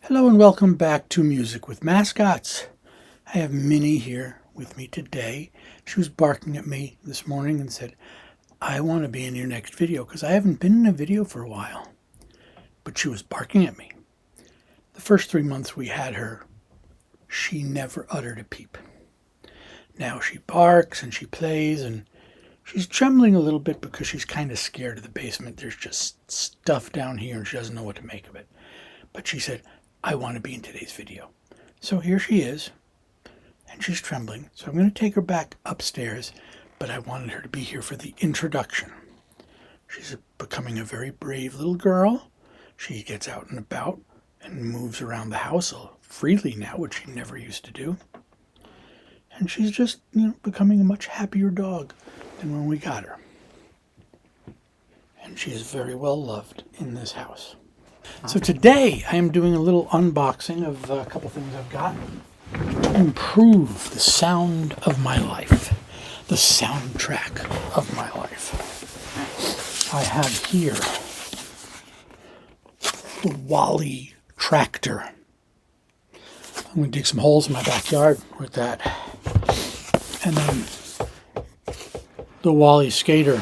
Hello and welcome back to Music with Mascots. I have Minnie here with me today. She was barking at me this morning and said, I want to be in your next video because I haven't been in a video for a while. But she was barking at me. The first 3 months we had her, she never uttered a peep. Now she barks and she plays and she's trembling a little bit because she's kind of scared of the basement. There's just stuff down here and she doesn't know what to make of it. But she said, I want to be in today's video. So here she is, and she's trembling. So I'm going to take her back upstairs, but I wanted her to be here for the introduction. She's becoming a very brave little girl. She gets out and about and moves around the house freely now, which she never used to do. And she's just, becoming a much happier dog than when we got her. And she is very well loved in this house. So today I am doing a little unboxing of a couple things I've got to improve the sound of my life, the soundtrack of my life. I have here the Wally Tractor. I'm going to dig some holes in my backyard with that. And then the Wally Skater.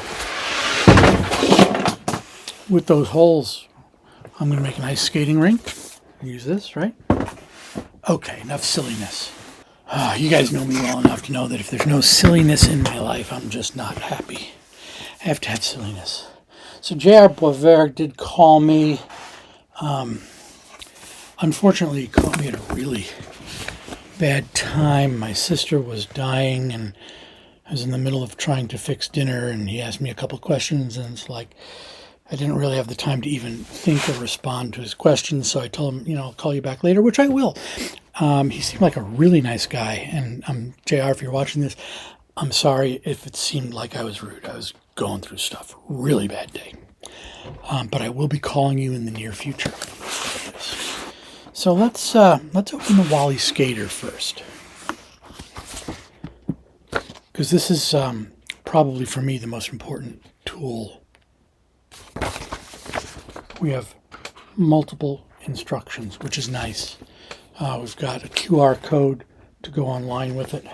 With those holes, I'm going to make a nice skating rink. Use this, right? Okay, enough silliness. You guys know me well enough to know that if there's no silliness in my life, I'm just not happy. I have to have silliness. So J.R. Boisvert did call me. Unfortunately, he called me at a really bad time. My sister was dying, and I was in the middle of trying to fix dinner, and he asked me a couple questions, and it's like, I didn't really have the time to even think or respond to his questions, so I told him, I'll call you back later, which I will. He seemed like a really nice guy, and JR, if you're watching this, I'm sorry if it seemed like I was rude. I was going through stuff. Really bad day. But I will be calling you in the near future. So let's open the Wally Skater first. Because this is probably, for me, the most important tool. We have multiple instructions, which is nice. We've got a QR code to go online with it.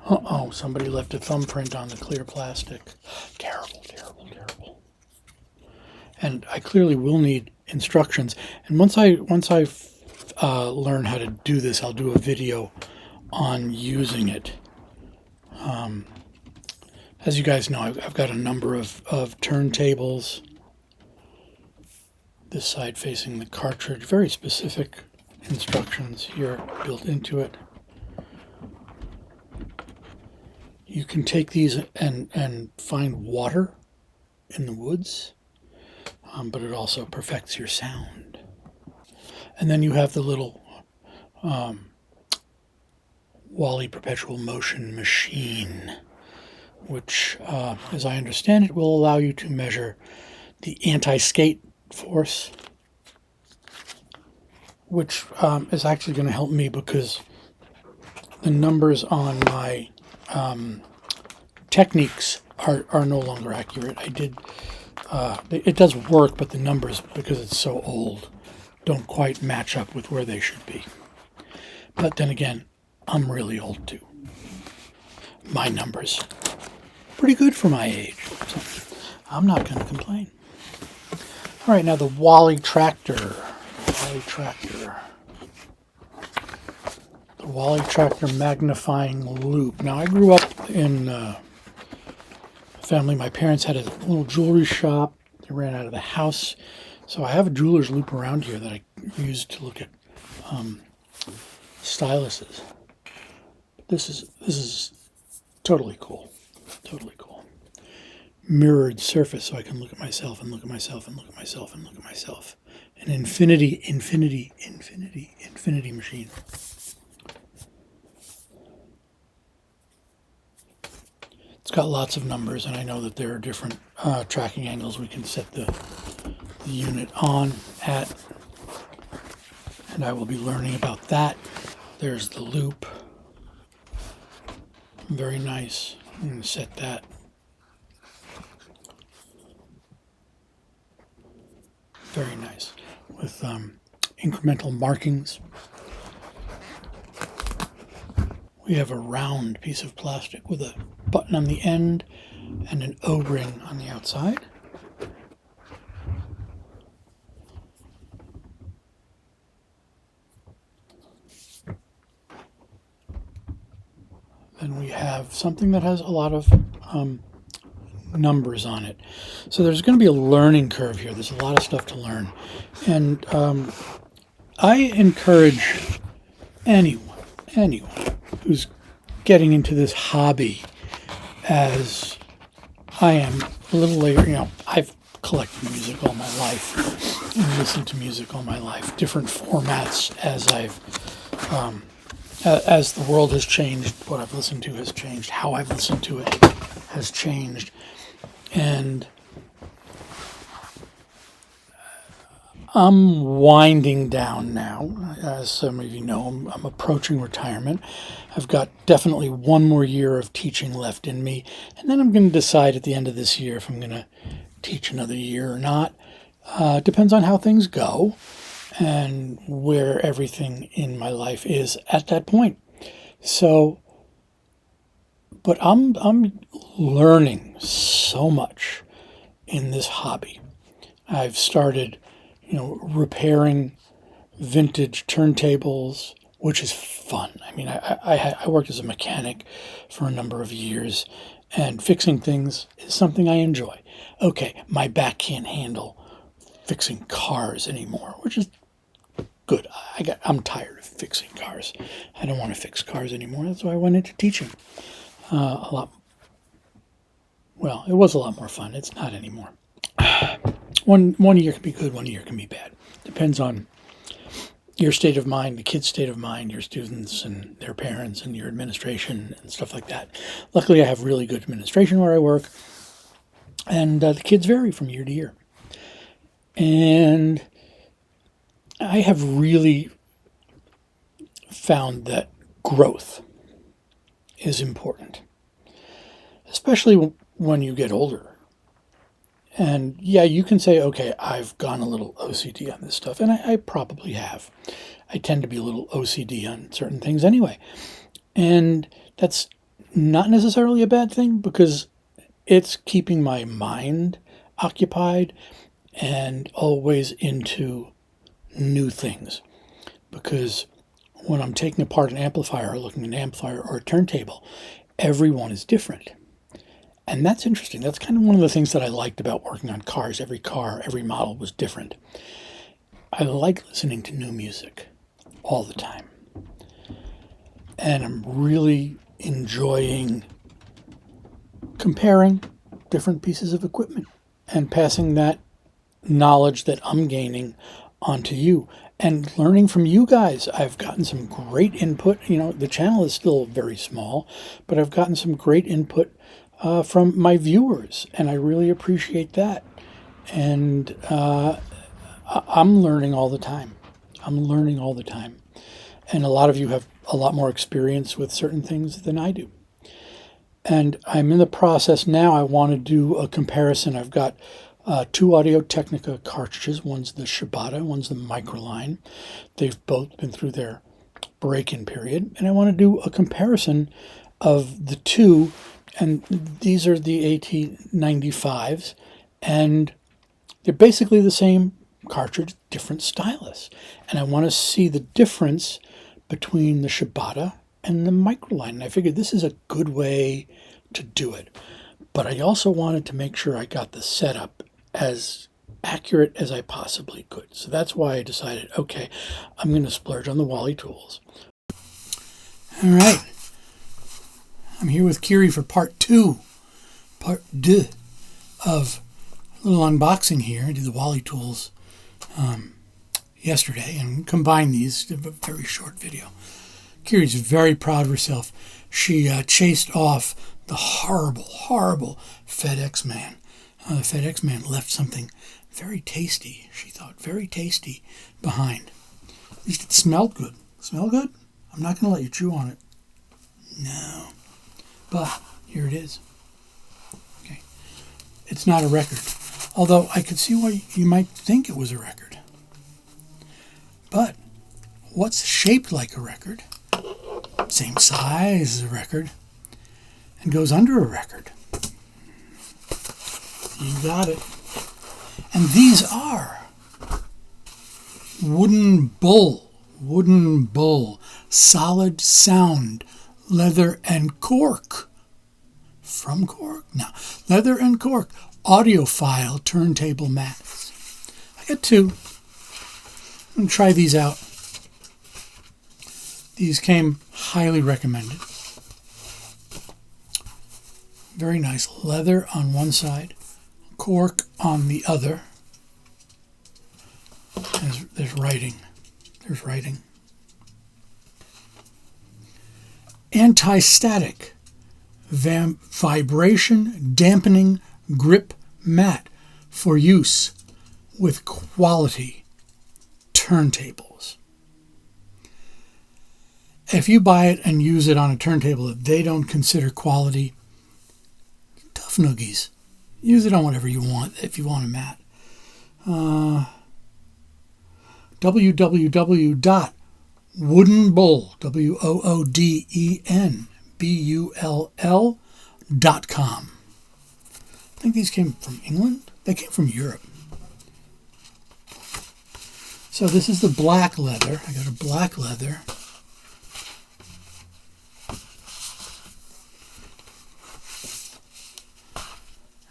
Uh-oh, somebody left a thumbprint on the clear plastic. Terrible, terrible, terrible. And I clearly will need instructions. And once I learn how to do this, I'll do a video on using it. As you guys know, I've got a number of turntables. This side facing the cartridge. Very specific instructions here built into it. You can take these and find water in the woods, but it also perfects your sound. And then you have the little Wally Perpetual Motion Machine, which, as I understand it, will allow you to measure the anti-skate force, which is actually going to help me because the numbers on my techniques are no longer accurate. It does work, but the numbers, because it's so old, don't quite match up with where they should be. But then again, I'm really old too. My numbers pretty good for my age, so I'm not going to complain. All right, now the Wally Tractor. The Wally Tractor magnifying loop. Now, I grew up in a family. My parents had a little jewelry shop. They ran out of the house, so I have a jeweler's loop around here that I use to look at styluses. This is totally cool. Totally cool. Mirrored surface, so I can look at myself and look at myself and look at myself and look at myself. An infinity machine. It's got lots of numbers, and I know that there are different tracking angles we can set the unit on at. And I will be learning about that. There's the loop. Very nice. I'm going to set that. Very nice. With incremental markings. We have a round piece of plastic with a button on the end and an O-ring on the outside. Then we have something that has a lot of numbers on it. So there's going to be a learning curve here. There's a lot of stuff to learn. And I encourage anyone who's getting into this hobby as I am a little later. I've collected music all my life and listened to music all my life, different formats as the world has changed, what I've listened to has changed, how I've listened to it has changed. And I'm winding down now. As some of you know, I'm approaching retirement. I've got definitely one more year of teaching left in me, and then I'm going to decide at the end of this year if I'm going to teach another year or not. Depends on how things go and where everything in my life is at that point. So, but I'm learning so much in this hobby. I've started, repairing vintage turntables, which is fun. I mean, I worked as a mechanic for a number of years, and fixing things is something I enjoy. Okay, my back can't handle fixing cars anymore, which is good. I'm tired of fixing cars. I don't want to fix cars anymore. That's why I went into teaching. It was a lot more fun. It's not anymore. One year can be good, one year can be bad. Depends on your state of mind, the kid's state of mind, your students and their parents and your administration and stuff like that. Luckily, I have really good administration where I work, and the kids vary from year to year. And I have really found that growth is important, especially when you get older. And yeah, you can say, okay, I've gone a little OCD on this stuff, and I probably have. I tend to be a little OCD on certain things anyway. And that's not necessarily a bad thing, because it's keeping my mind occupied and always into new things. Because when I'm taking apart an amplifier or looking at an amplifier or a turntable, everyone is different. And that's interesting. That's kind of one of the things that I liked about working on cars. Every car, every model was different. I like listening to new music all the time. And I'm really enjoying comparing different pieces of equipment and passing that knowledge that I'm gaining onto you and learning from you guys. I've gotten some great input. The channel is still very small, but I've gotten some great input from my viewers, and I really appreciate that. And I'm learning all the time. And a lot of you have a lot more experience with certain things than I do. And I'm in the process now. I want to do a comparison. I've got two Audio-Technica cartridges. One's the Shibata, one's the Microline. They've both been through their break-in period. And I want to do a comparison of the two. And these are the AT95s, and they're basically the same cartridge, different stylus. And I want to see the difference between the Shibata and the Microline. And I figured this is a good way to do it. But I also wanted to make sure I got the setup as accurate as I possibly could. So that's why I decided, okay, I'm going to splurge on the Wally Tools. All right. I'm here with Kiri for part two of a little unboxing here. I did the Wally Tools yesterday and combined these to a very short video. Kiri's very proud of herself. She chased off the horrible FedEx man. The FedEx man left something very tasty, she thought, very tasty behind. At least it smelled good. Smell good? I'm not going to let you chew on it. No. But here it is. Okay. It's not a record. Although I could see why you might think it was a record. But what's shaped like a record, same size as a record, and goes under a record? You got it. And these are Wooden Bull, solid sound, leather and cork. From cork? No. Leather and cork, audiophile turntable mats. I got two. I'm going to try these out. These came highly recommended. Very nice. Leather on one side, cork on the other. There's writing. There's writing. Anti-static, vibration dampening grip mat for use with quality turntables. If you buy it and use it on a turntable that they don't consider quality, tough noogies. Use it on whatever you want if you want a mat. www.woodenbull, woodenbull.com. I think these came from England. They came from Europe. So this is the black leather. I got a black leather.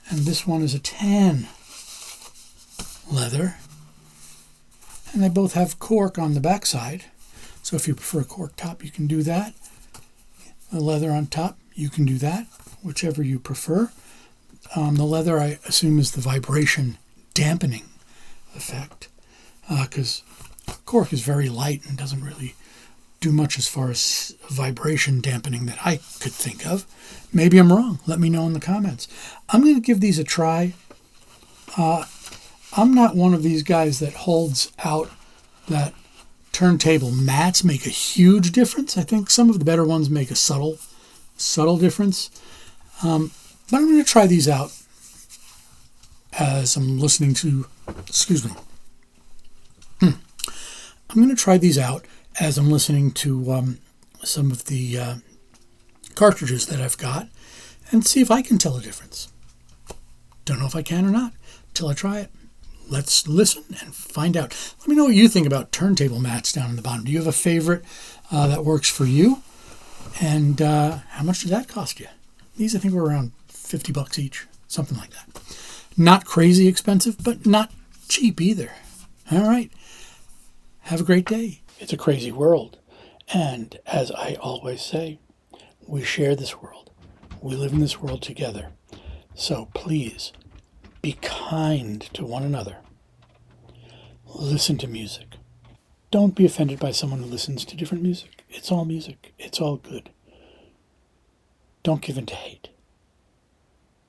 And this one is a tan leather. And they both have cork on the backside. So if you prefer a cork top, you can do that. The leather on top, you can do that, whichever you prefer. The leather, I assume, is the vibration dampening effect, because cork is very light and doesn't really do much as far as vibration dampening that I could think of. Maybe I'm wrong. Let me know in the comments. I'm going to give these a try. I'm not one of these guys that holds out that turntable mats make a huge difference. I think some of the better ones make a subtle difference. But I'm going to try these out as I'm listening to, I'm going to try these out as I'm listening to some of the cartridges that I've got and see if I can tell a difference. Don't know if I can or not till I try it. Let's listen and find out. Let me know what you think about turntable mats down in the bottom. Do you have a favorite that works for you? And how much did that cost you? These, I think, were around $50 each, something like that. Not crazy expensive, but not cheap either. All right. Have a great day. It's a crazy world. And as I always say, we share this world. We live in this world together. So please, be kind to one another. Listen to music. Don't be offended by someone who listens to different music. It's all music. It's all good. Don't give in to hate.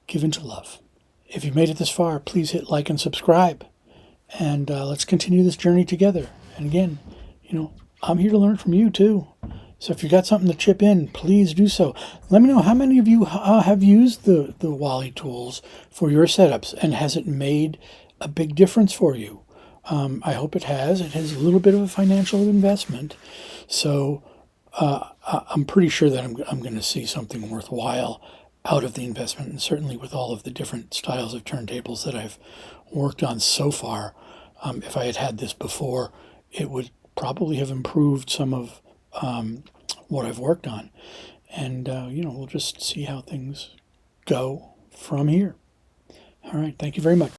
Give in to love. If you've made it this far, please hit like and subscribe. And let's continue this journey together. And again, I'm here to learn from you too. So if you got something to chip in, please do so. Let me know how many of you have used the Wally Tools for your setups, and has it made a big difference for you? I hope it has. It has a little bit of a financial investment, so I'm pretty sure that I'm going to see something worthwhile out of the investment, and certainly with all of the different styles of turntables that I've worked on so far. If I had had this before, it would probably have improved some of what I've worked on. And, we'll just see how things go from here. All right. Thank you very much.